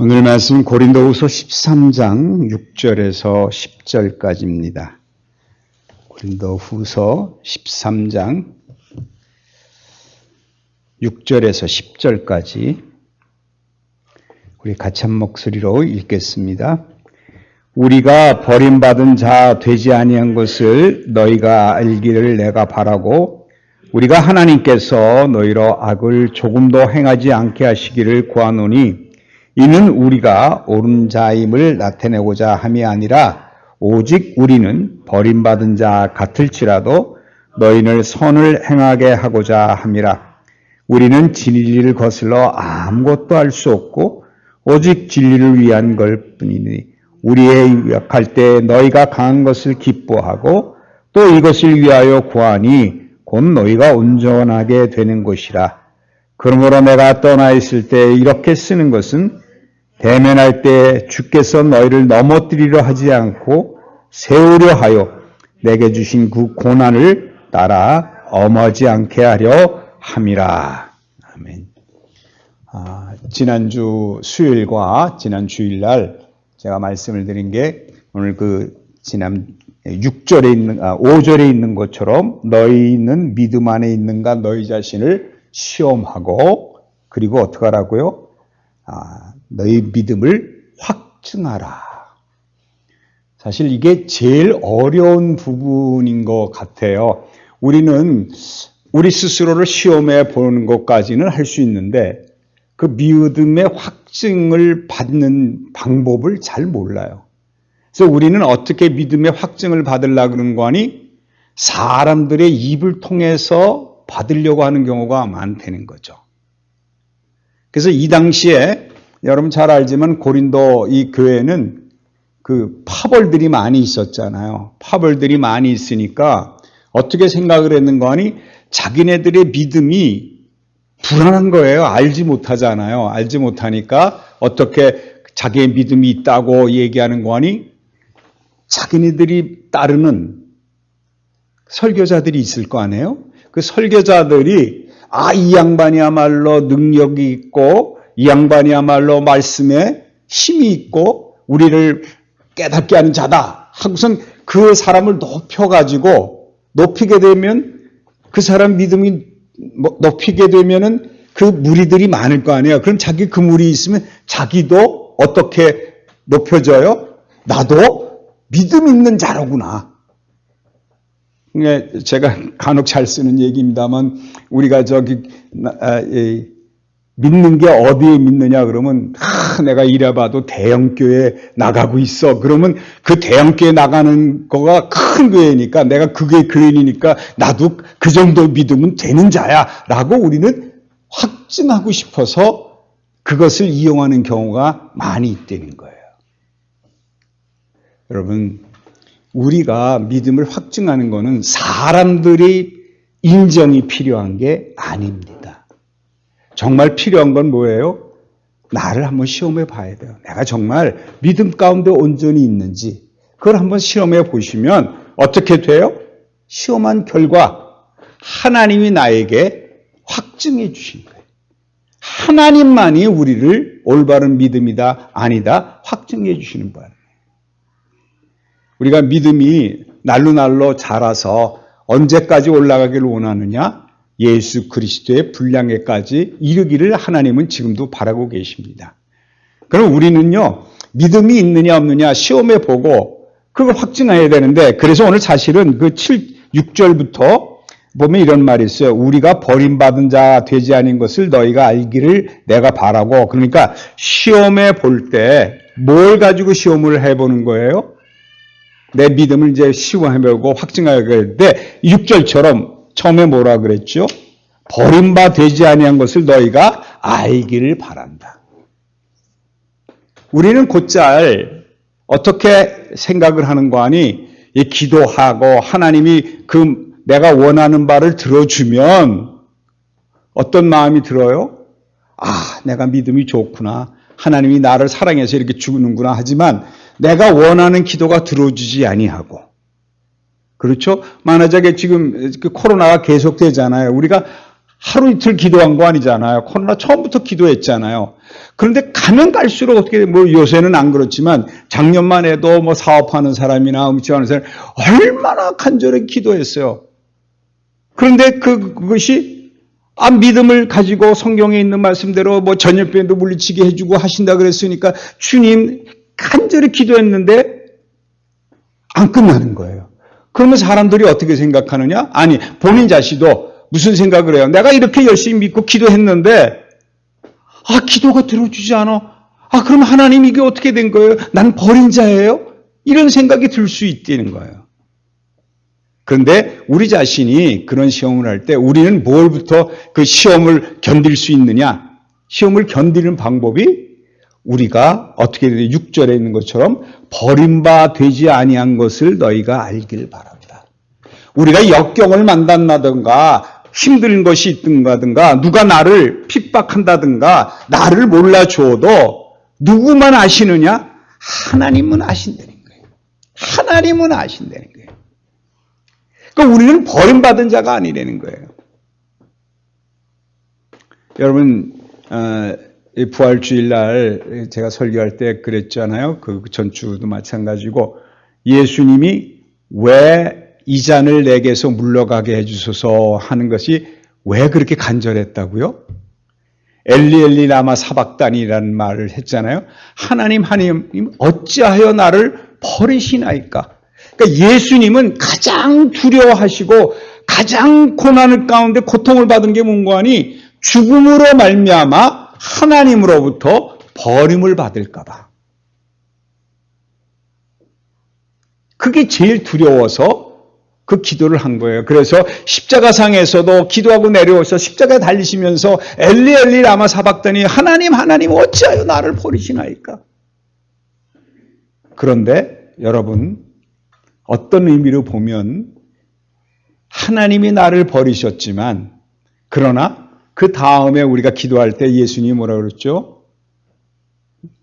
오늘 말씀 고린도후서 13장 6절에서 10절까지입니다. 고린도후서 13장 6절에서 10절까지 우리 같이 한 목소리로 읽겠습니다. 우리가 버림받은 자 되지 아니한 것을 너희가 알기를 내가 바라고 우리가 하나님께서 너희로 악을 조금도 행하지 않게 하시기를 구하노니 이는 우리가 옳은 자임을 나타내고자 함이 아니라 오직 우리는 버림받은 자 같을지라도 너희는 선을 행하게 하고자 함이라. 우리는 진리를 거슬러 아무것도 할 수 없고 오직 진리를 위한 것 뿐이니 우리의 유약할 때 너희가 강한 것을 기뻐하고 또 이것을 위하여 구하니 곧 너희가 온전하게 되는 것이라. 그러므로 내가 떠나 있을 때 이렇게 쓰는 것은 대면할 때 주께서 너희를 넘어뜨리려 하지 않고 세우려 하여 내게 주신 그 고난을 따라 엄하지 않게 하려 함이라. 아멘. 지난주 수요일과 지난 주일날 제가 말씀을 드린 게 오늘 지난 6절에 있는 5절에 있는 것처럼 너희는 믿음 안에 있는가 너희 자신을 시험하고 그리고 어떻게 하라고요? 너희 믿음을 확증하라. 사실 이게 제일 어려운 부분인 것 같아요. 우리는 우리 스스로를 시험해 보는 것까지는 할 수 있는데 그 믿음의 확증을 받는 방법을 잘 몰라요. 그래서 우리는 어떻게 믿음의 확증을 받으려고 그러는 거 아니? 사람들의 입을 통해서 받으려고 하는 경우가 많다는 거죠. 그래서 이 당시에 여러분 잘 알지만 고린도 이 교회는 그 파벌들이 많이 있었잖아요. 파벌들이 많이 있으니까 어떻게 생각을 했는가 하니 자기네들의 믿음이 불안한 거예요. 알지 못하잖아요. 알지 못하니까 어떻게 자기의 믿음이 있다고 얘기하는 거 하니 자기네들이 따르는 설교자들이 있을 거 아니에요. 그 설교자들이 이 양반이야말로 능력이 있고 이 양반이야말로 말씀에 힘이 있고 우리를 깨닫게 하는 자다 하고선 그 사람을 높여가지고 높이게 되면 그 사람 믿음이 높이게 되면은 그 무리들이 많을 거 아니에요. 그럼 자기 그 무리 있으면 자기도 어떻게 높여져요? 나도 믿음 있는 자로구나. 제가 간혹 잘 쓰는 얘기입니다만 우리가 믿는 게 어디에 믿느냐 그러면 내가 이래봐도 대형교회 나가고 있어. 그러면 그 대형교회 나가는 거가 큰 교회니까 내가 그게 교인이니까 나도 그 정도 믿으면 되는 자야 라고 우리는 확증하고 싶어서 그것을 이용하는 경우가 많이 있다는 거예요. 여러분 우리가 믿음을 확증하는 것은 사람들이 인정이 필요한 게 아닙니다. 정말 필요한 건 뭐예요? 나를 한번 시험해 봐야 돼요. 내가 정말 믿음 가운데 온전히 있는지 그걸 한번 시험해 보시면 어떻게 돼요? 시험한 결과 하나님이 나에게 확증해 주신 거예요. 하나님만이 우리를 올바른 믿음이다 아니다 확증해 주시는 거예요. 우리가 믿음이 날로 자라서 언제까지 올라가기를 원하느냐? 예수 그리스도의 분량에까지 이르기를 하나님은 지금도 바라고 계십니다. 그럼 우리는요, 믿음이 있느냐 없느냐 시험해 보고 그걸 확증해야 되는데, 그래서 오늘 사실은 6절부터 보면 이런 말이 있어요. 우리가 버림받은 자 되지 아닌 것을 너희가 알기를 내가 바라고. 그러니까 시험해 볼 때 뭘 가지고 시험을 해보는 거예요? 내 믿음을 이제 시험해보고 확증하게 되는데 6절처럼 처음에 뭐라 그랬죠? 버림바 되지 아니한 것을 너희가 알기를 바란다. 우리는 곧잘 어떻게 생각을 하는 거 아니? 기도하고 하나님이 내가 원하는 바를 들어주면 어떤 마음이 들어요? 내가 믿음이 좋구나. 하나님이 나를 사랑해서 이렇게 주는구나. 하지만 내가 원하는 기도가 들어주지 아니하고, 그렇죠? 만약에 지금 코로나가 계속되잖아요. 우리가 하루 이틀 기도한 거 아니잖아요. 코로나 처음부터 기도했잖아요. 그런데 가면 갈수록 어떻게, 요새는 안 그렇지만 작년만 해도 사업하는 사람이나 음식하는 사람 얼마나 간절히 기도했어요. 그런데 그것이 믿음을 가지고 성경에 있는 말씀대로 전염병도 물리치게 해주고 하신다 그랬으니까 주님 간절히 기도했는데 안 끝나는 거예요. 그러면 사람들이 어떻게 생각하느냐? 아니, 본인 자신도 무슨 생각을 해요? 내가 이렇게 열심히 믿고 기도했는데 기도가 들어주지 않아. 그럼 하나님 이게 어떻게 된 거예요? 난 버린 자예요? 이런 생각이 들 수 있다는 거예요. 그런데 우리 자신이 그런 시험을 할 때 우리는 뭘부터 그 시험을 견딜 수 있느냐? 시험을 견디는 방법이 우리가 어떻게 되냐? 6절에 있는 것처럼 버림바 되지 아니한 것을 너희가 알길 바랍니다. 우리가 역경을 만난다든가 힘든 것이 있든가 누가 나를 핍박한다든가 나를 몰라줘도 누구만 아시느냐? 하나님은 아신다는 거예요. 하나님은 아신다는 거예요. 그러니까 우리는 버림받은 자가 아니라는 거예요. 여러분 부활주일날 제가 설교할 때 그랬잖아요. 그 전주도 마찬가지고 예수님이 왜 이 잔을 내게서 물러가게 해주소서 하는 것이 왜 그렇게 간절했다고요? 엘리 엘리 라마 사박단이라는 말을 했잖아요. 하나님 어찌하여 나를 버리시나이까? 그러니까 예수님은 가장 두려워하시고 가장 고난을 가운데 고통을 받은 게 뭔가 하니 죽음으로 말미암아 하나님으로부터 버림을 받을까 봐. 그게 제일 두려워서 그 기도를 한 거예요. 그래서 십자가상에서도 기도하고 내려오셔서 십자가에 달리시면서 엘리 엘리 라마 사박단이 하나님 어찌하여 나를 버리시나이까? 그런데 여러분 어떤 의미로 보면 하나님이 나를 버리셨지만 그러나 그 다음에 우리가 기도할 때 예수님이 뭐라 그랬죠?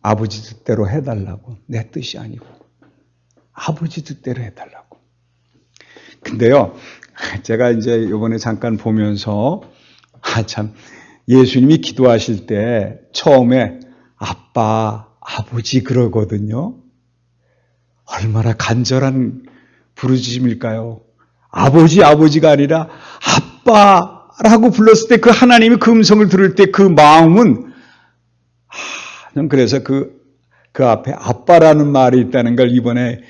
아버지 뜻대로 해달라고. 내 뜻이 아니고 아버지 뜻대로 해달라고. 근데요, 제가 이제 이번에 잠깐 보면서 참 예수님이 기도하실 때 처음에 아빠, 아버지 그러거든요. 얼마나 간절한 부르짖음일까요? 아버지가 아니라 아빠라고 불렀을 때 그 하나님이 그 음성을 들을 때 그 마음은 저는 그래서 그 앞에 아빠라는 말이 있다는 걸 이번에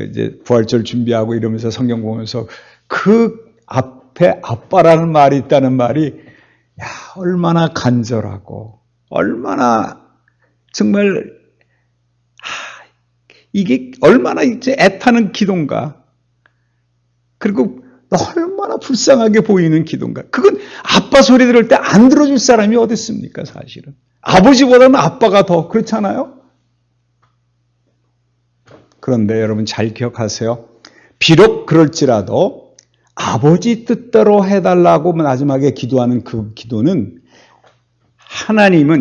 이제 부활절 준비하고 이러면서 성경 보면서 그 앞에 아빠라는 말이 있다는 말이 얼마나 간절하고 얼마나 정말 이게 얼마나 이제 애타는 기도인가. 그리고 얼마나 불쌍하게 보이는 기도인가. 그건 아빠 소리 들을 때 안 들어줄 사람이 어디 있습니까, 사실은. 아버지보다는 아빠가 더 그렇잖아요. 그런데 여러분 잘 기억하세요. 비록 그럴지라도 아버지 뜻대로 해달라고 마지막에 기도하는 그 기도는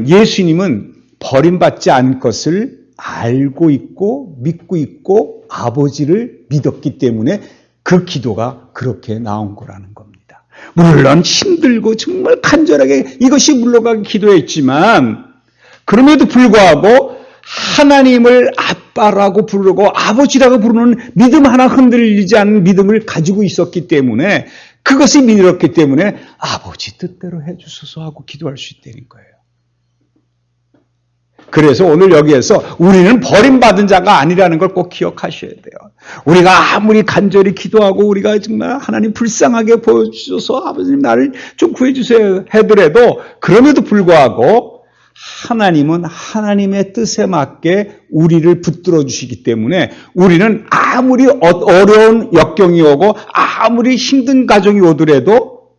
예수님은 버림받지 않을 것을 알고 있고 믿고 있고 아버지를 믿었기 때문에 그 기도가 그렇게 나온 거라는 겁니다. 물론 힘들고 정말 간절하게 이것이 물러가기 기도했지만 그럼에도 불구하고 하나님을 아빠라고 부르고 아버지라고 부르는 믿음 하나 흔들리지 않는 믿음을 가지고 있었기 때문에 그것이 믿었기 때문에 아버지 뜻대로 해주소서 하고 기도할 수 있다는 거예요. 그래서 오늘 여기에서 우리는 버림받은 자가 아니라는 걸 꼭 기억하셔야 돼요. 우리가 아무리 간절히 기도하고 우리가 정말 하나님 불쌍하게 보여주셔서 아버님 나를 좀 구해주세요 해더라도 그럼에도 불구하고 하나님은 하나님의 뜻에 맞게 우리를 붙들어 주시기 때문에 우리는 아무리 어려운 역경이 오고 아무리 힘든 가정이 오더라도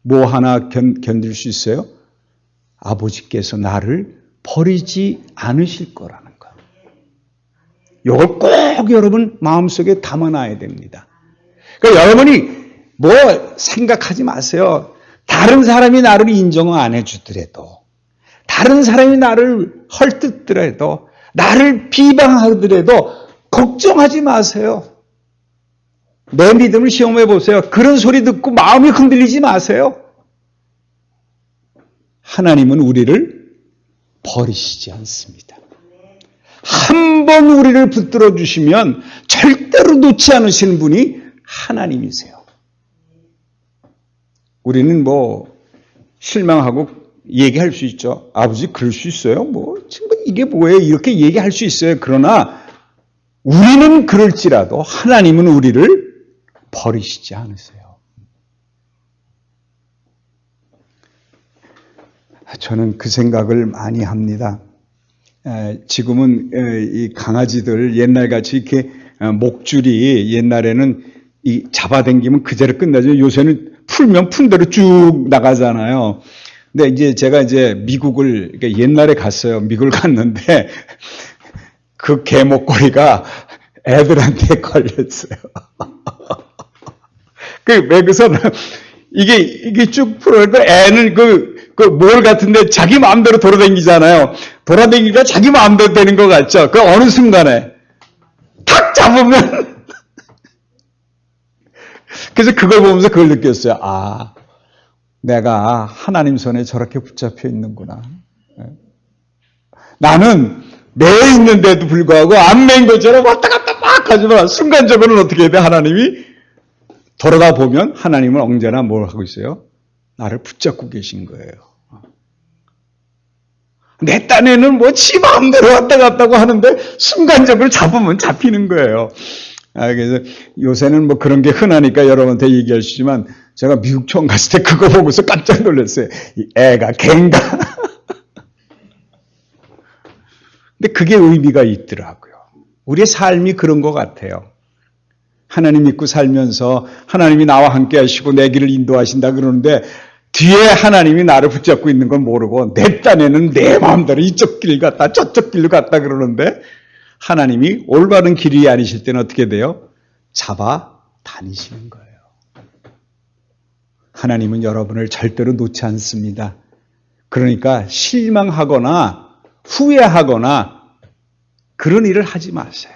뭐 하나 견딜 수 있어요? 아버지께서 나를 버리지 않으실 거라는 거. 이걸 꼭 여러분 마음속에 담아놔야 됩니다. 그러니까 여러분이 뭐 생각하지 마세요. 다른 사람이 나를 인정 안 해주더라도 다른 사람이 나를 헐뜯더라도 나를 비방하더라도 걱정하지 마세요. 내 믿음을 시험해 보세요. 그런 소리 듣고 마음이 흔들리지 마세요. 하나님은 우리를 버리시지 않습니다. 한 번 우리를 붙들어 주시면 절대로 놓지 않으시는 분이 하나님이세요. 우리는 뭐 실망하고 얘기할 수 있죠. 아버지 그럴 수 있어요? 지금 이게 뭐예요? 이렇게 얘기할 수 있어요. 그러나 우리는 그럴지라도 하나님은 우리를 버리시지 않으세요. 저는 그 생각을 많이 합니다. 지금은 이 강아지들 옛날같이 이렇게 목줄이 옛날에는 이 잡아당기면 그대로 끝나죠. 요새는 풀면 푼 대로 쭉 나가잖아요. 근데 이제 제가 미국을 옛날에 갔어요. 미국을 갔는데 그 개 목걸이가 애들한테 걸렸어요. 왜 그래서 이게 쭉 풀어서 애는 뭘 같은데 자기 마음대로 돌아다니잖아요. 돌아다니니까 자기 마음대로 되는 것 같죠. 그 어느 순간에 탁 잡으면 그래서 그걸 보면서 그걸 느꼈어요. 아, 내가 하나님 손에 저렇게 붙잡혀 있는구나. 나는 매 있는데도 불구하고 안 매인 것처럼 왔다 갔다 막 하지만 순간적으로는 어떻게 해야 돼? 하나님이 돌아다 보면 하나님은 언제나 뭘 하고 있어요? 나를 붙잡고 계신 거예요. 내 딴에는 지 마음대로 왔다 갔다고 하는데 순간적으로 잡으면 잡히는 거예요. 그래서 요새는 그런 게 흔하니까 여러분한테 얘기하시지만 제가 미국 처음 갔을 때 그거 보고서 깜짝 놀랐어요. 이 애가 갠가? 근데 그게 의미가 있더라고요. 우리의 삶이 그런 것 같아요. 하나님 믿고 살면서 하나님이 나와 함께 하시고 내 길을 인도하신다 그러는데 뒤에 하나님이 나를 붙잡고 있는 건 모르고 내 딴에는 내 마음대로 이쪽 길 갔다 저쪽 길로 갔다 그러는데 하나님이 올바른 길이 아니실 때는 어떻게 돼요? 잡아 다니시는 거예요. 하나님은 여러분을 절대로 놓지 않습니다. 그러니까 실망하거나 후회하거나 그런 일을 하지 마세요.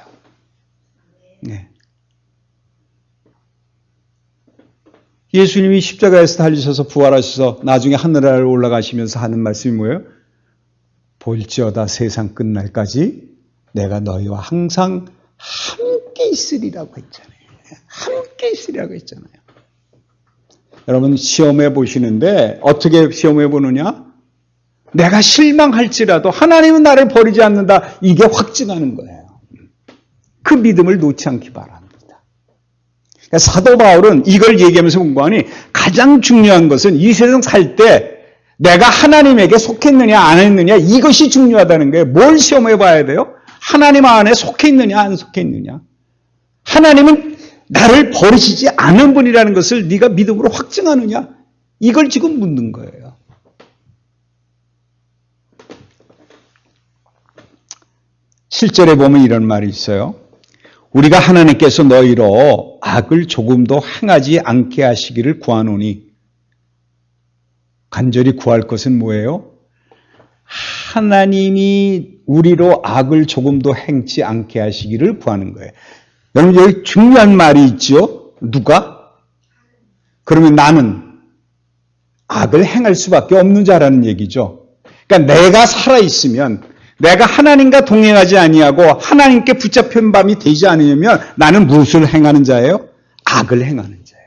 네. 예수님이 십자가에서 달리셔서 부활하셔서 나중에 하늘나라에 올라가시면서 하는 말씀이 뭐예요? 볼지어다 세상 끝날까지 내가 너희와 항상 함께 있으리라고 했잖아요. 함께 있으리라고 했잖아요. 여러분 시험해 보시는데 어떻게 시험해 보느냐? 내가 실망할지라도 하나님은 나를 버리지 않는다. 이게 확증하는 거예요. 그 믿음을 놓지 않기 바랍니다. 사도 바울은 이걸 얘기하면서 공부하니 가장 중요한 것은 이 세상 살 때 내가 하나님에게 속했느냐 안 했느냐 이것이 중요하다는 거예요. 뭘 시험해 봐야 돼요? 하나님 안에 속해 있느냐 안 속해 있느냐. 하나님은 나를 버리시지 않은 분이라는 것을 네가 믿음으로 확증하느냐. 이걸 지금 묻는 거예요. 실절에 보면 이런 말이 있어요. 우리가 하나님께서 너희로 악을 조금도 행하지 않게 하시기를 구하노니 간절히 구할 것은 뭐예요? 하나님이 우리로 악을 조금도 행치 않게 하시기를 구하는 거예요. 여러분 여기 중요한 말이 있죠. 누가? 그러면 나는 악을 행할 수밖에 없는 자라는 얘기죠. 그러니까 내가 살아있으면 내가 하나님과 동행하지 아니하고 하나님께 붙잡힌 밤이 되지 않으면 나는 무엇을 행하는 자예요? 악을 행하는 자예요.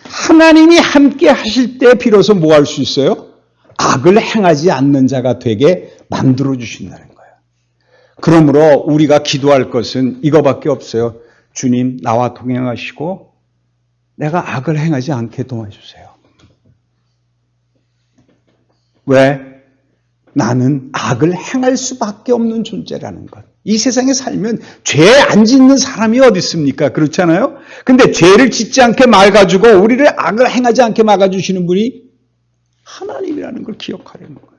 하나님이 함께 하실 때 비로소 뭐 할 수 있어요? 악을 행하지 않는 자가 되게 만들어 주신다는 거예요. 그러므로 우리가 기도할 것은 이거밖에 없어요. 주님 나와 동행하시고 내가 악을 행하지 않게 도와주세요. 왜? 나는 악을 행할 수밖에 없는 존재라는 것. 이 세상에 살면 죄 안 짓는 사람이 어디 있습니까? 그렇잖아요? 근데 죄를 짓지 않게 막아주고 우리를 악을 행하지 않게 막아주시는 분이 하나님이라는 걸 기억하려는 거예요.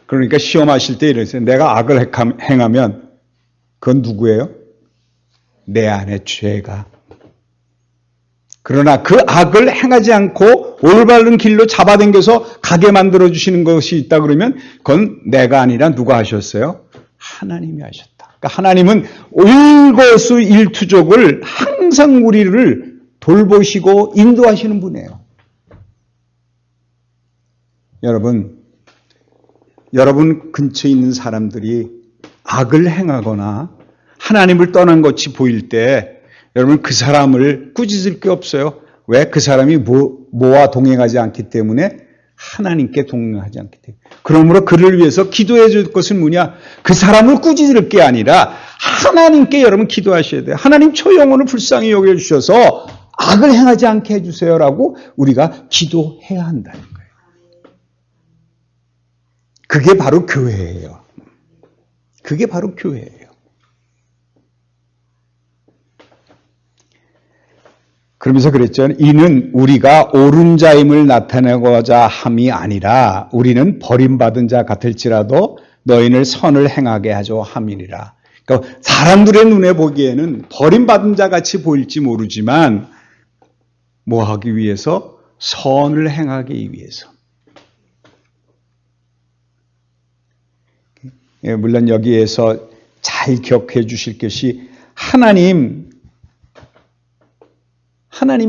그러니까 시험하실 때 이러세요. 내가 악을 행하면 그건 누구예요? 내 안에 죄가. 그러나 그 악을 행하지 않고 올바른 길로 잡아당겨서 가게 만들어주시는 것이 있다 그러면 그건 내가 아니라 누가 하셨어요? 하나님이 하셨다. 그러니까 하나님은 일거수일투족을 항상 우리를 돌보시고 인도하시는 분이에요. 여러분 근처에 있는 사람들이 악을 행하거나 하나님을 떠난 것이 보일 때 여러분 그 사람을 꾸짖을 게 없어요. 왜? 그 사람이 뭐와 동행하지 않기 때문에 하나님께 동행하지 않기 때문에. 그러므로 그를 위해서 기도해 줄 것은 뭐냐? 그 사람을 꾸짖을 게 아니라 하나님께 여러분 기도하셔야 돼요. 하나님 저 영혼을 불쌍히 여겨주셔서 악을 행하지 않게 해주세요라고 우리가 기도해야 한다는 거예요. 그게 바로 교회예요. 그게 바로 교회예요. 그러면서 그랬죠. 이는 우리가 옳은 자임을 나타내고자 함이 아니라 우리는 버림받은 자 같을지라도 너희는 선을 행하게 하죠 함이니라. 그러니까 사람들의 눈에 보기에는 버림받은 자 같이 보일지 모르지만 뭐 하기 위해서? 선을 행하기 위해서. 물론 여기에서 잘 기억해 주실 것이 하나님이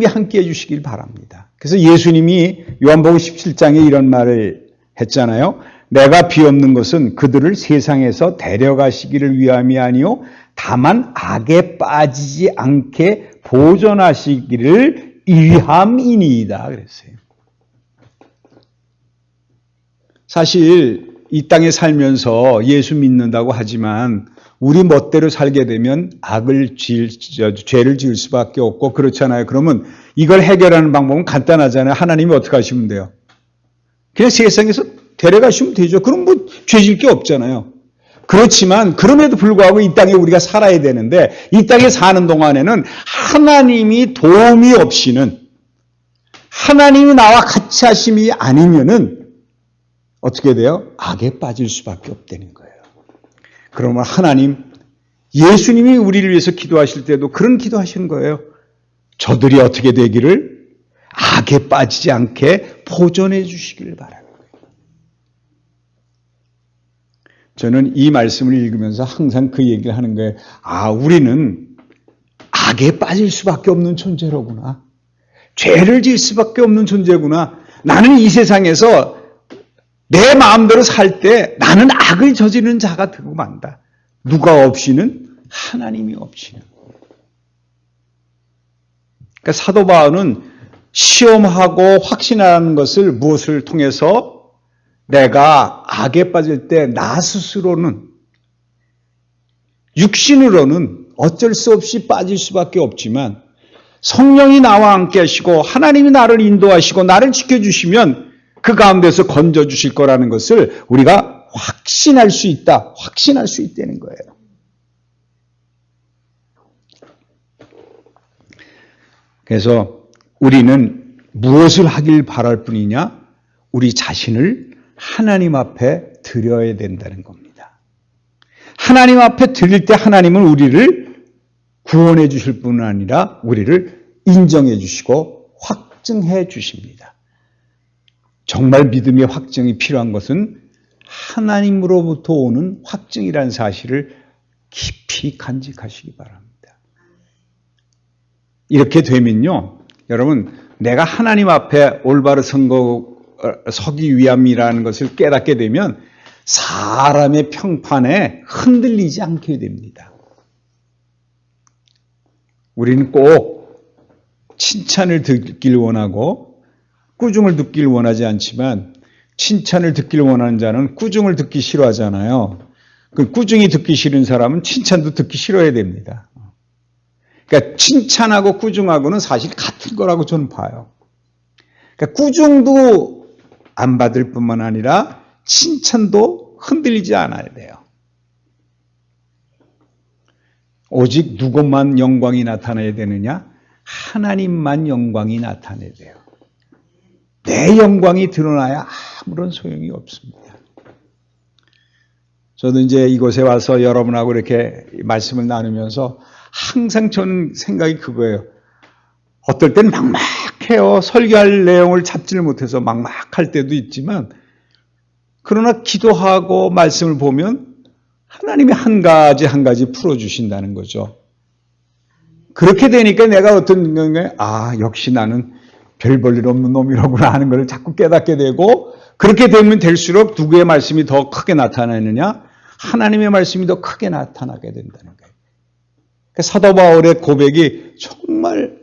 함께 해주시길 바랍니다. 그래서 예수님이 요한복음 17장에 이런 말을 했잖아요. 내가 비옵는 것은 그들을 세상에서 데려가시기를 위함이 아니요 다만 악에 빠지지 않게 보존하시기를 위함이니이다 그랬어요. 사실 이 땅에 살면서 예수 믿는다고 하지만 우리 멋대로 살게 되면 죄를 지을 수밖에 없고 그렇잖아요. 그러면 이걸 해결하는 방법은 간단하잖아요. 하나님이 어떻게 하시면 돼요? 그냥 세상에서 데려가시면 되죠. 그럼 뭐 죄질 게 없잖아요. 그렇지만 그럼에도 불구하고 이 땅에 우리가 살아야 되는데 이 땅에 사는 동안에는 하나님이 도움이 없이는 하나님이 나와 같이 하심이 아니면은 어떻게 돼요? 악에 빠질 수밖에 없다는 거예요. 그러면 예수님이 우리를 위해서 기도하실 때도 그런 기도하시는 거예요. 저들이 어떻게 되기를 악에 빠지지 않게 보존해 주시기를 바라는 거예요. 저는 이 말씀을 읽으면서 항상 그 얘기를 하는 거예요. 우리는 악에 빠질 수밖에 없는 존재로구나. 죄를 지을 수밖에 없는 존재구나. 나는 이 세상에서 내 마음대로 살 때 나는 악을 저지르는 자가 되고 만다. 누가 없이는? 하나님이 없이는. 그러니까 사도 바울은 시험하고 확신하는 것을 무엇을 통해서 내가 악에 빠질 때 나 스스로는 육신으로는 어쩔 수 없이 빠질 수밖에 없지만 성령이 나와 함께 하시고 하나님이 나를 인도하시고 나를 지켜주시면 그 가운데서 건져주실 거라는 것을 우리가 확신할 수 있다. 확신할 수 있다는 거예요. 그래서 우리는 무엇을 하길 바랄 뿐이냐? 우리 자신을 하나님 앞에 드려야 된다는 겁니다. 하나님 앞에 드릴 때 하나님은 우리를 구원해 주실 뿐 아니라 우리를 인정해 주시고 확증해 주십니다. 정말 믿음의 확증이 필요한 것은 하나님으로부터 오는 확증이라는 사실을 깊이 간직하시기 바랍니다. 이렇게 되면요, 여러분, 내가 하나님 앞에 올바로 서기 위함이라는 것을 깨닫게 되면 사람의 평판에 흔들리지 않게 됩니다. 우리는 꼭 칭찬을 듣길 원하고 꾸중을 듣길 원하지 않지만 칭찬을 듣길 원하는 자는 꾸중을 듣기 싫어하잖아요. 그 꾸중이 듣기 싫은 사람은 칭찬도 듣기 싫어야 됩니다. 그러니까 칭찬하고 꾸중하고는 사실 같은 거라고 저는 봐요. 그러니까 꾸중도 안 받을 뿐만 아니라 칭찬도 흔들리지 않아야 돼요. 오직 누구만 영광이 나타나야 되느냐? 하나님만 영광이 나타나야 돼요. 내 영광이 드러나야 아무런 소용이 없습니다. 저도 이제 이곳에 와서 여러분하고 이렇게 말씀을 나누면서 항상 저는 생각이 그거예요. 어떨 땐 막막해요. 설교할 내용을 잡지를 못해서 막막할 때도 있지만 그러나 기도하고 말씀을 보면 하나님이 한 가지 한 가지 풀어주신다는 거죠. 그렇게 되니까 내가 어떤 건가요? 역시 나는 별 볼 일 없는 놈이라구나 하는 걸 자꾸 깨닫게 되고, 그렇게 되면 될수록 누구의 말씀이 더 크게 나타나느냐? 하나님의 말씀이 더 크게 나타나게 된다는 거예요. 그러니까 사도 바울의 고백이 정말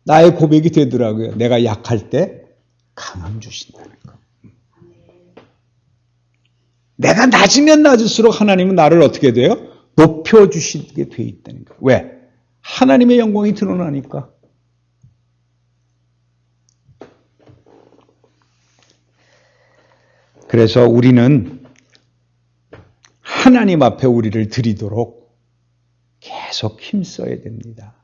나의 고백이 되더라고요. 내가 약할 때 강함 주신다는 거. 내가 낮으면 낮을수록 하나님은 나를 어떻게 돼요? 높여주시게 돼 있다는 거예요. 왜? 하나님의 영광이 드러나니까. 그래서 우리는 하나님 앞에 우리를 드리도록 계속 힘써야 됩니다.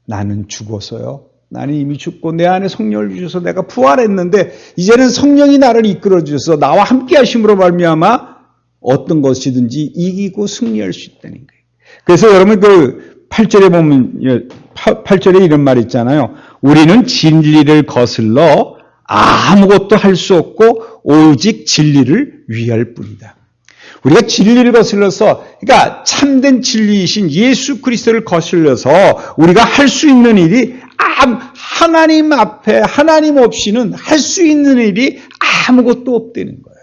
나는 죽어서요. 나는 이미 죽고 내 안에 성령을 주셔서 내가 부활했는데 이제는 성령이 나를 이끌어 주셔서 나와 함께 하심으로 말미암아 어떤 것이든지 이기고 승리할 수 있다는 거예요. 그래서 여러분 그 8절에 보면 8절에 이런 말 있잖아요. 우리는 진리를 거슬러 아무것도 할 수 없고 오직 진리를 위할 뿐이다. 우리가 진리를 거슬러서, 그러니까 참된 진리이신 예수 그리스도를 거슬러서 우리가 할 수 있는 일이 하나님 앞에 하나님 없이는 할 수 있는 일이 아무것도 없다는 거예요.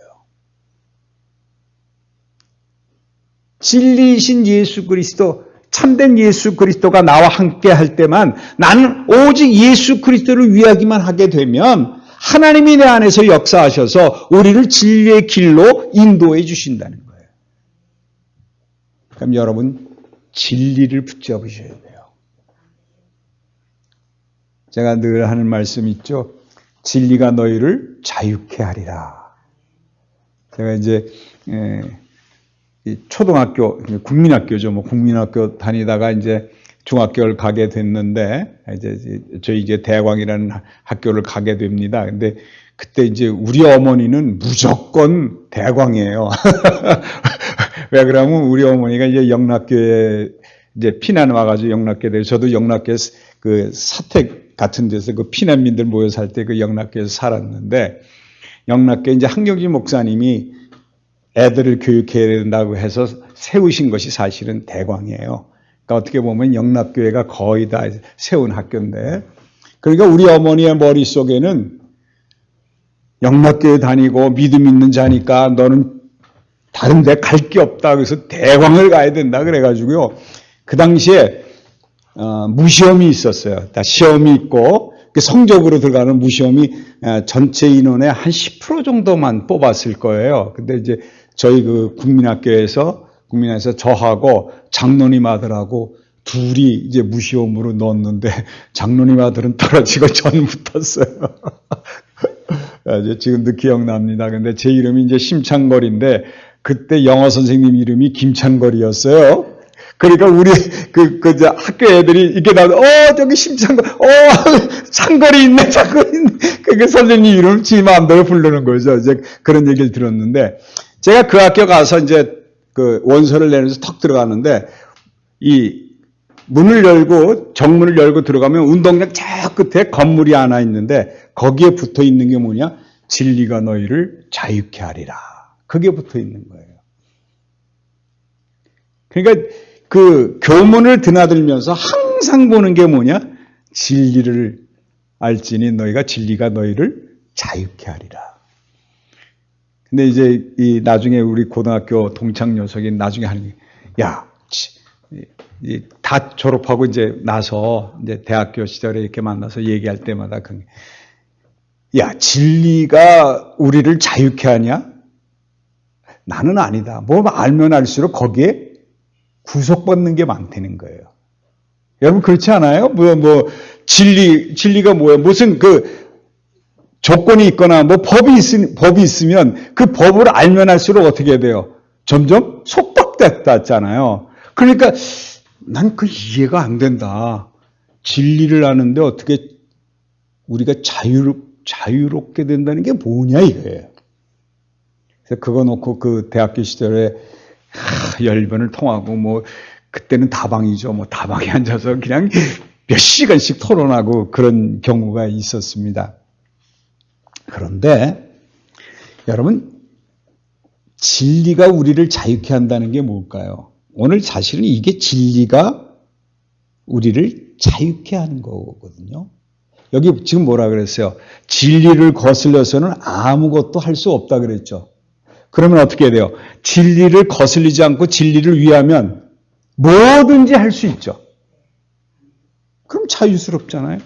진리이신 예수 그리스도, 참된 예수 그리스도가 나와 함께 할 때만 나는 오직 예수 그리스도를 위하기만 하게 되면 하나님이 내 안에서 역사하셔서 우리를 진리의 길로 인도해 주신다는 거예요. 그럼 여러분 진리를 붙잡으셔야 돼요. 제가 늘 하는 말씀 있죠. 진리가 너희를 자유케 하리라. 제가 이제 초등학교, 국민학교죠. 국민학교 다니다가 이제 중학교를 가게 됐는데, 저희 이제 대광이라는 학교를 가게 됩니다. 근데 그때 이제 우리 어머니는 무조건 대광이에요. 왜 그러면 우리 어머니가 이제 영락교에 이제 피난 와가지고 영락교에 대해서 저도 영락교에 그 사택 같은 데서 그 피난민들 모여 살 때 그 영락교에서 살았는데, 영락교 이제 한경진 목사님이 애들을 교육해야 된다고 해서 세우신 것이 사실은 대광이에요. 그러니까 어떻게 보면 영락교회가 거의 다 세운 학교인데, 그러니까 우리 어머니의 머릿속에는 영락교회 다니고 믿음 있는 자니까 너는 다른 데 갈 게 없다. 그래서 대광을 가야 된다. 그래가지고요. 그 당시에 무시험이 있었어요. 다 시험이 있고 성적으로 들어가는 무시험이 전체 인원의 한 10% 정도만 뽑았을 거예요. 근데 이제 저희 그 국민학교에서 저하고 장로님 아들하고 둘이 이제 무시험으로 넣었는데 장로님 아들은 떨어지고 전 붙었어요. 지금도 기억납니다. 근데 제 이름이 이제 심창걸인데 그때 영어 선생님 이름이 김창걸이었어요. 그러니까 우리 학교 애들이 이렇게 나와서 저기 심창걸, 창걸이 있네, 창걸이 있네. 그 선생님 이름 지 마음대로 부르는 거죠. 이제 그런 얘기를 들었는데 제가 그 학교 가서 이제 그 원서를 내면서 턱 들어가는데 이 문을 열고 정문을 열고 들어가면 운동장 저 끝에 건물이 하나 있는데 거기에 붙어 있는 게 뭐냐? 진리가 너희를 자유케 하리라. 그게 붙어 있는 거예요. 그러니까 그 교문을 드나들면서 항상 보는 게 뭐냐? 진리를 알지니 진리가 너희를 자유케 하리라. 근데 이제 나중에 우리 고등학교 동창 녀석이 나중에 하는 게, 다 졸업하고 이제 나서 이제 대학교 시절에 이렇게 만나서 얘기할 때마다 진리가 우리를 자유케 하냐? 나는 아니다. 뭐 알면 알수록 거기에 구속받는 게 많다는 거예요. 여러분 그렇지 않아요? 진리가 뭐예요? 무슨 조건이 있거나 법이 있으면 그 법을 알면 알수록 어떻게 돼요? 점점 속박됐다잖아요. 그러니까 난 이해가 안 된다. 진리를 아는데 어떻게 우리가 자유롭게 된다는 게 뭐냐 이거예요. 그래서 그거 놓고 그 대학교 시절에 열변을 통하고 그때는 다방이죠. 다방에 앉아서 그냥 몇 시간씩 토론하고 그런 경우가 있었습니다. 그런데 여러분 진리가 우리를 자유케 한다는 게 뭘까요? 오늘 사실은 이게 진리가 우리를 자유케 하는 거거든요. 여기 지금 뭐라 그랬어요? 진리를 거슬려서는 아무것도 할 수 없다 그랬죠. 그러면 어떻게 돼요? 진리를 거슬리지 않고 진리를 위하면 뭐든지 할 수 있죠. 그럼 자유스럽잖아요.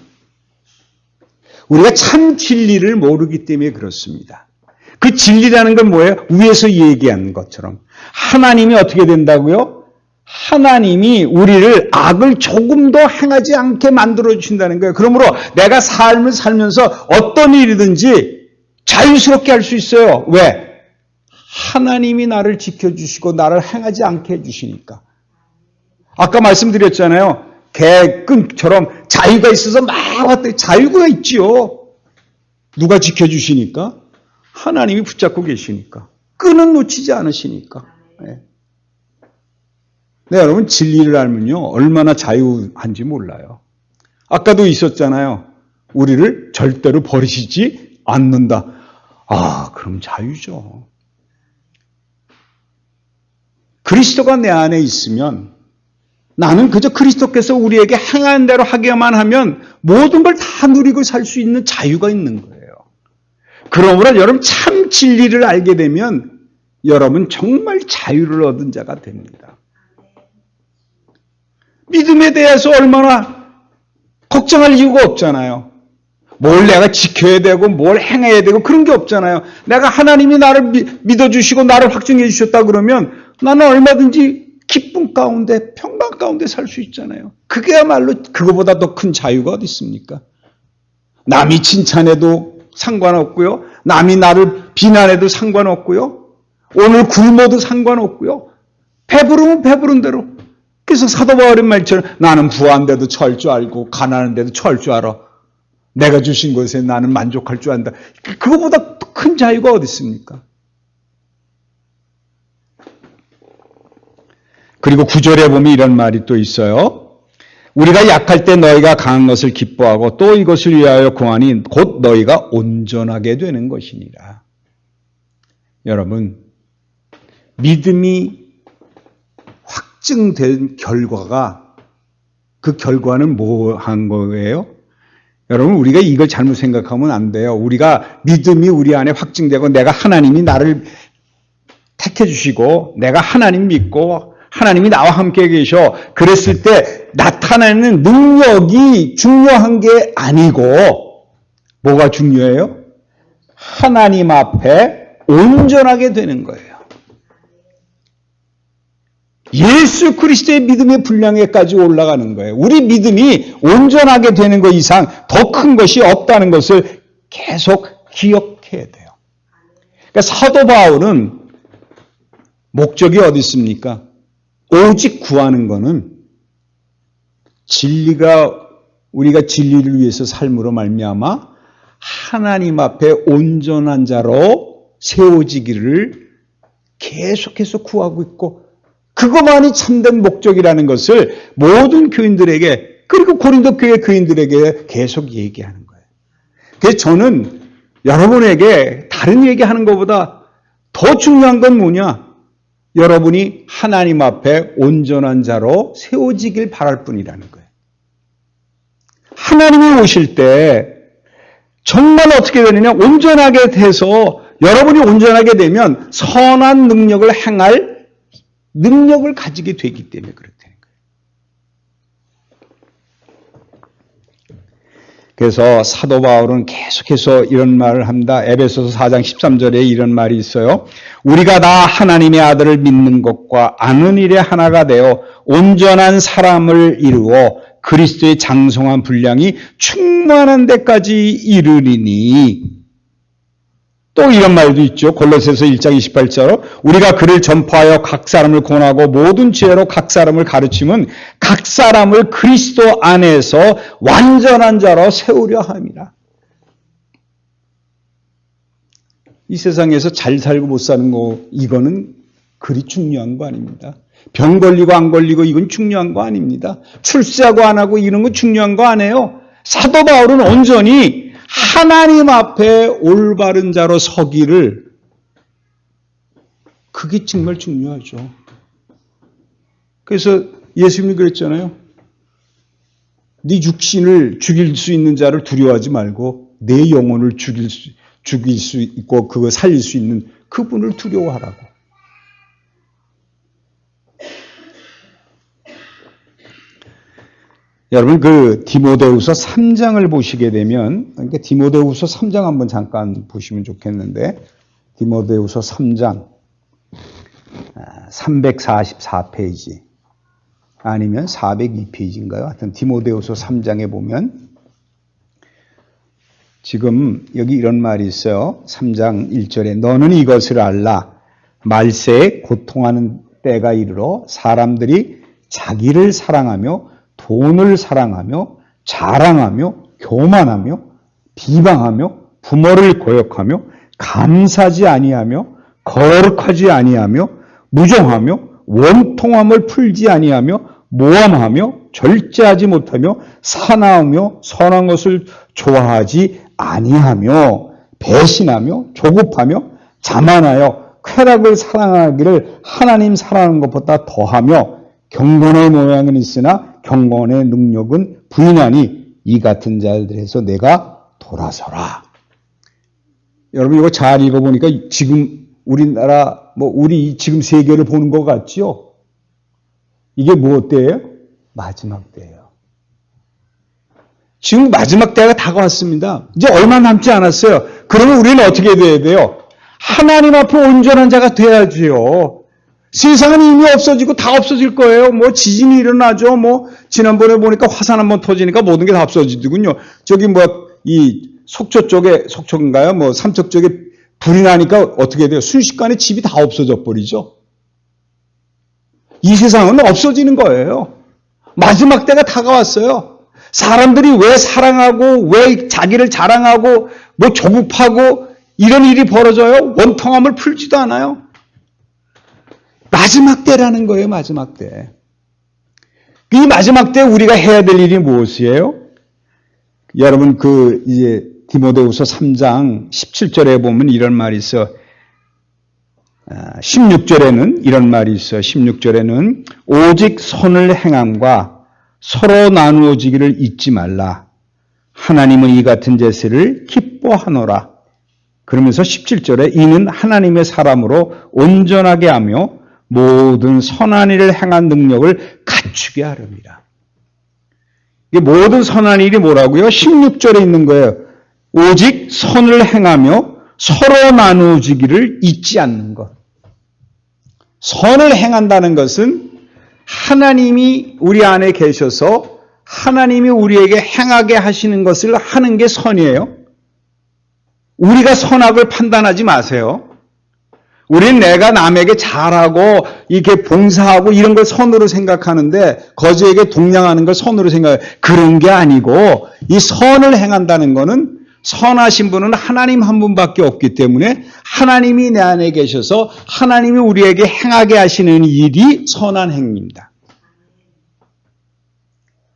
우리가 참 진리를 모르기 때문에 그렇습니다. 그 진리라는 건 뭐예요? 위에서 얘기한 것처럼. 하나님이 어떻게 된다고요? 하나님이 우리를 악을 조금도 행하지 않게 만들어주신다는 거예요. 그러므로 내가 삶을 살면서 어떤 일이든지 자유스럽게 할 수 있어요. 왜? 하나님이 나를 지켜주시고 나를 행하지 않게 해주시니까. 아까 말씀드렸잖아요. 개끈처럼 자유가 있어서 막 왔더니 자유가 있지요. 누가 지켜주시니까? 하나님이 붙잡고 계시니까. 끈은 놓치지 않으시니까. 네. 네, 여러분 진리를 알면요. 얼마나 자유한지 몰라요. 아까도 있었잖아요. 우리를 절대로 버리시지 않는다. 아, 그럼 자유죠. 그리스도가 내 안에 있으면 나는 그저 그리스도께서 우리에게 행한 대로 하기만 하면 모든 걸 다 누리고 살 수 있는 자유가 있는 거예요. 그러므로 여러분 참 진리를 알게 되면 여러분 정말 자유를 얻은 자가 됩니다. 믿음에 대해서 얼마나 걱정할 이유가 없잖아요. 뭘 내가 지켜야 되고 뭘 행해야 되고 그런 게 없잖아요. 내가 하나님이 나를 믿어주시고 나를 확증해 주셨다 그러면 나는 얼마든지 기쁨 가운데 평강 가운데 살 수 있잖아요. 그게야말로 그거보다 더 큰 자유가 어디 있습니까? 남이 칭찬해도 상관없고요. 남이 나를 비난해도 상관없고요. 오늘 굶어도 상관없고요. 배부르면 배부른 대로. 그래서 사도 바울의 말처럼 나는 부한데도 처할 줄 알고 가난한데도 처할 줄 알아. 내가 주신 것에 나는 만족할 줄 안다. 그거보다 큰 자유가 어디 있습니까? 그리고 9절에 보면 이런 말이 또 있어요. 우리가 약할 때 너희가 강한 것을 기뻐하고 또 이것을 위하여 구하니 곧 너희가 온전하게 되는 것이니라. 여러분, 믿음이 확증된 결과가 그 결과는 뭐 한 거예요? 여러분 우리가 이걸 잘못 생각하면 안 돼요. 우리가 믿음이 우리 안에 확증되고 내가 하나님이 나를 택해 주시고 내가 하나님 믿고 하나님이 나와 함께 계셔. 그랬을 때 나타나는 능력이 중요한 게 아니고 뭐가 중요해요? 하나님 앞에 온전하게 되는 거예요. 예수 그리스도의 믿음의 분량에까지 올라가는 거예요. 우리 믿음이 온전하게 되는 것 이상 더 큰 것이 없다는 것을 계속 기억해야 돼요. 그러니까 사도 바울은 목적이 어디 있습니까? 오직 구하는 거는 우리가 진리를 위해서 삶으로 말미암아 하나님 앞에 온전한 자로 세워지기를 계속해서 구하고 있고 그것만이 참된 목적이라는 것을 모든 교인들에게 그리고 고린도 교회 교인들에게 계속 얘기하는 거예요. 그래서 저는 여러분에게 다른 얘기하는 것보다 더 중요한 건 뭐냐? 여러분이 하나님 앞에 온전한 자로 세워지길 바랄 뿐이라는 거예요. 하나님이 오실 때 정말 어떻게 되느냐? 온전하게 돼서 여러분이 온전하게 되면 선한 능력을 행할 능력을 가지게 되기 때문에 그렇다는 거예요. 그래서 사도 바울은 계속해서 이런 말을 합니다. 에베소서 4장 13절에 이런 말이 있어요. 우리가 다 하나님의 아들을 믿는 것과 아는 일에 하나가 되어 온전한 사람을 이루어 그리스도의 장성한 분량이 충만한 데까지 이르리니 또 이런 말도 있죠. 골로새서 1장 28절 우리가 그를 전파하여 각 사람을 권하고 모든 지혜로 각 사람을 가르치면 각 사람을 그리스도 안에서 완전한 자로 세우려 함이라. 이 세상에서 잘 살고 못 사는 거 이거는 그리 중요한 거 아닙니다. 병 걸리고 안 걸리고 이건 중요한 거 아닙니다. 출세하고 안 하고 이런 거 중요한 거 아니에요. 사도 바울은 온전히 하나님 앞에 올바른 자로 서기를 그게 정말 중요하죠. 그래서 예수님이 그랬잖아요. 네 육신을 죽일 수 있는 자를 두려워하지 말고 내 영혼을 죽일 수 있고 그거 살릴 수 있는 그분을 두려워하라고. 여러분 그 디모데후서 3장을 보시게 되면 그러니까 디모데후서 3장 한번 잠깐 보시면 좋겠는데 디모데후서 3장 344페이지 아니면 402페이지인가요? 하여튼 디모데후서 3장에 보면 지금 여기 이런 말이 있어요. 3장 1절에 너는 이것을 알라. 말세에 고통하는 때가 이르러 사람들이 자기를 사랑하며 돈을 사랑하며 자랑하며 교만하며 비방하며 부모를 거역하며 감사하지 아니하며 거룩하지 아니하며 무정하며 원통함을 풀지 아니하며 모함하며 절제하지 못하며 사나우며 선한 것을 좋아하지 아니하며 배신하며 조급하며 자만하여 쾌락을 사랑하기를 하나님 사랑하는 것보다 더하며 경건의 모양은 있으나 경건의 능력은 부인하니 이 같은 자들에서 내가 돌아서라. 여러분 이거 잘 읽어보니까 지금 우리나라 우리 지금 세계를 보는 것 같지요? 이게 무엇 때예요? 마지막 때예요. 지금 마지막 때가 다가왔습니다. 이제 얼마 남지 않았어요. 그러면 우리는 어떻게 돼야 돼요? 하나님 앞에 온전한 자가 돼야지요. 세상은 이미 없어지고 다 없어질 거예요. 지진이 일어나죠. 지난번에 보니까 화산 한번 터지니까 모든 게 다 없어지더군요. 저기 이 속초인가요? 삼척 쪽에 불이 나니까 어떻게 돼요? 순식간에 집이 다 없어져 버리죠. 이 세상은 없어지는 거예요. 마지막 때가 다가왔어요. 사람들이 왜 사랑하고 왜 자기를 자랑하고 조급하고 이런 일이 벌어져요? 원통함을 풀지도 않아요. 마지막 때라는 거예요. 마지막 때. 이 마지막 때 우리가 해야 될 일이 무엇이에요? 여러분 이제 디모데후서 3장 17절에 보면 이런 말이 있어. 16절에는 이런 말이 있어. 16절에는 오직 선을 행함과 서로 나누어지기를 잊지 말라. 하나님은 이 같은 제사를 기뻐하노라. 그러면서 17절에 이는 하나님의 사람으로 온전하게 하며 모든 선한 일을 행한 능력을 갖추게 하렵니다. 이 모든 선한 일이 뭐라고요? 16절에 있는 거예요. 오직 선을 행하며 서로 나누어지기를 잊지 않는 것. 선을 행한다는 것은 하나님이 우리 안에 계셔서 하나님이 우리에게 행하게 하시는 것을 하는 게 선이에요. 우리가 선악을 판단하지 마세요. 우린 내가 남에게 잘하고 이렇게 봉사하고 이런 걸 선으로 생각하는데 거지에게 동냥하는 걸 선으로 생각해요. 그런 게 아니고 이 선을 행한다는 거는 선하신 분은 하나님 한 분밖에 없기 때문에 하나님이 내 안에 계셔서 하나님이 우리에게 행하게 하시는 일이 선한 행위입니다.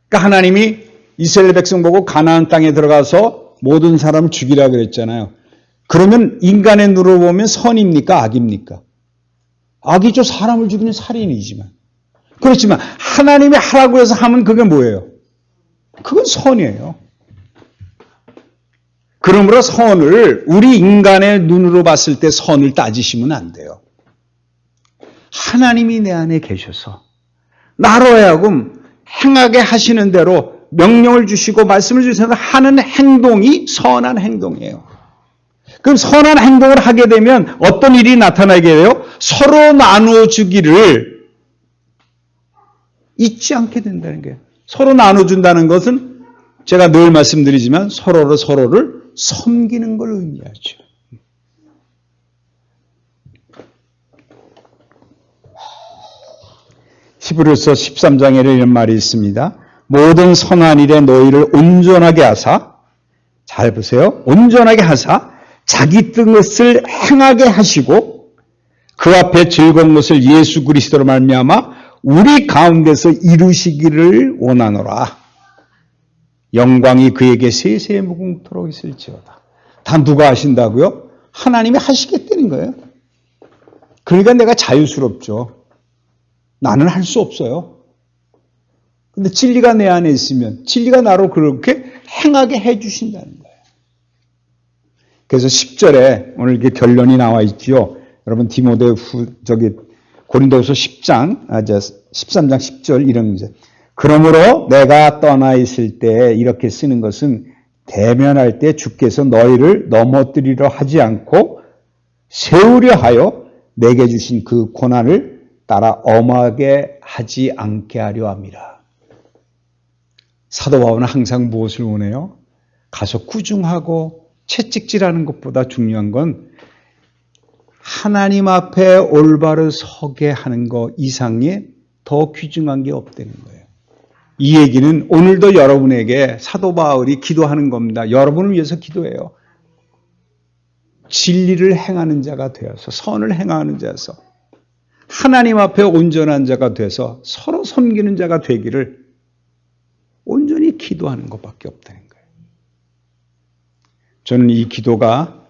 그러니까 하나님이 이스라엘 백성 보고 가나안 땅에 들어가서 모든 사람을 죽이라 그랬잖아요. 그러면 인간의 눈으로 보면 선입니까? 악입니까? 악이죠. 사람을 죽이는 살인이지만. 그렇지만 하나님이 하라고 해서 하면 그게 뭐예요? 그건 선이에요. 그러므로 선을 우리 인간의 눈으로 봤을 때 선을 따지시면 안 돼요. 하나님이 내 안에 계셔서 나로 하여금 행하게 하시는 대로 명령을 주시고 말씀을 주셔서 하는 행동이 선한 행동이에요. 그럼 선한 행동을 하게 되면 어떤 일이 나타나게 돼요? 서로 나누어주기를 잊지 않게 된다는 거예요. 서로 나눠준다는 것은 제가 늘 말씀드리지만 서로를 섬기는 걸 의미하죠. 히브리서 13장에 이런 말이 있습니다. 모든 선한 일에 너희를 온전하게 하사, 잘 보세요. 온전하게 하사 자기 뜻을 행하게 하시고 그 앞에 즐거운 것을 예수 그리스도로 말미암아 우리 가운데서 이루시기를 원하노라. 영광이 그에게 세세에 무궁토록 있을지어다. 다 누가 하신다고요? 하나님이 하시겠다는 거예요. 그러니까 내가 자유스럽죠. 나는 할 수 없어요. 근데 진리가 내 안에 있으면 진리가 나로 그렇게 행하게 해주신다는 거예요. 그래서 10절에 오늘 이렇게 결론이 나와 있죠. 여러분 고린도후서 13장 10절 이런 게 그러므로 내가 떠나 있을 때 이렇게 쓰는 것은 대면할 때 주께서 너희를 넘어뜨리려 하지 않고 세우려 하여 내게 주신 그 고난을 따라 엄하게 하지 않게 하려 함이라. 사도 바울은 항상 무엇을 원해요? 가서 꾸중하고 채찍질하는 것보다 중요한 건 하나님 앞에 올바로 서게 하는 것 이상의 더 귀중한 게 없다는 거예요. 이 얘기는 오늘도 여러분에게 사도 바울이 기도하는 겁니다. 여러분을 위해서 기도해요. 진리를 행하는 자가 되어서 선을 행하는 자여서 하나님 앞에 온전한 자가 돼서 서로 섬기는 자가 되기를 온전히 기도하는 것밖에 없다는 거예요. 저는 이 기도가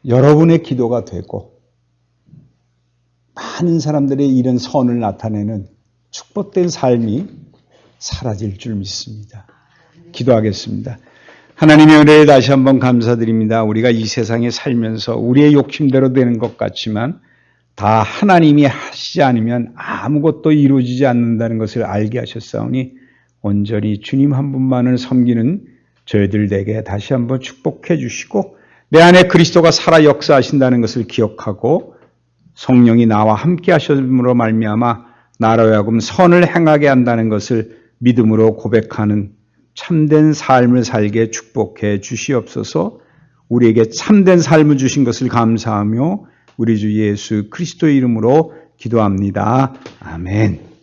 여러분의 기도가 되고 많은 사람들의 이런 선을 나타내는 축복된 삶이 사라질 줄 믿습니다. 기도하겠습니다. 하나님의 은혜에 다시 한번 감사드립니다. 우리가 이 세상에 살면서 우리의 욕심대로 되는 것 같지만 다 하나님이 하시지 않으면 아무것도 이루어지지 않는다는 것을 알게 하셨사오니 온전히 주님 한 분만을 섬기는 저희들에게 다시 한번 축복해 주시고 내 안에 그리스도가 살아 역사하신다는 것을 기억하고 성령이 나와 함께 하심으로 말미암아 나로 하여금 선을 행하게 한다는 것을 믿음으로 고백하는 참된 삶을 살게 축복해 주시옵소서. 우리에게 참된 삶을 주신 것을 감사하며 우리 주 예수 그리스도의 이름으로 기도합니다. 아멘.